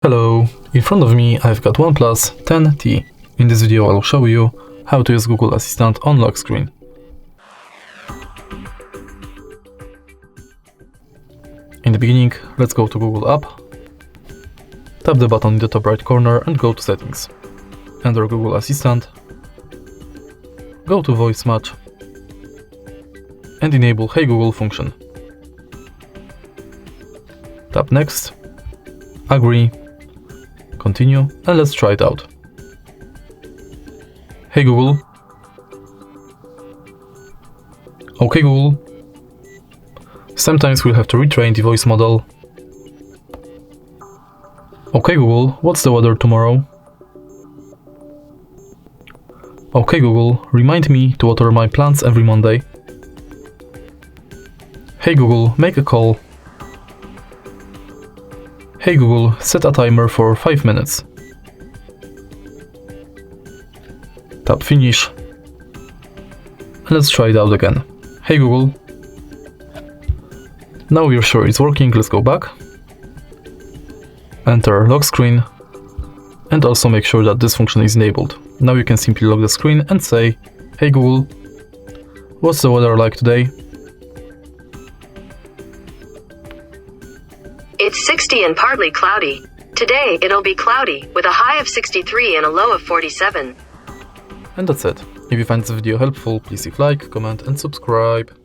Hello, in front of me I've got OnePlus 10T. In this video I'll show you how to use Google Assistant on lock screen. In the beginning, let's go to Google app, tap the button in the top right corner and go to settings. Enter Google Assistant, go to voice match and enable Hey Google function. Tap next, agree, continue, and let's try it out. Hey Google. Okay Google. Sometimes we'll have to retrain the voice model. Okay Google, what's the weather tomorrow? Okay Google, remind me to water my plants every Monday. Hey Google, make a call. Hey Google, set a timer for 5 minutes. Tap finish. And let's try it out again. Hey Google. Now we're sure it's working, let's go back. Enter lock screen. And also make sure that this function is enabled. Now you can simply lock the screen and say, Hey Google, what's the weather like today? It's 60 and partly cloudy. Today it'll be cloudy, with a high of 63 and a low of 47. And that's it. If you find this video helpful, please leave a like, comment and subscribe.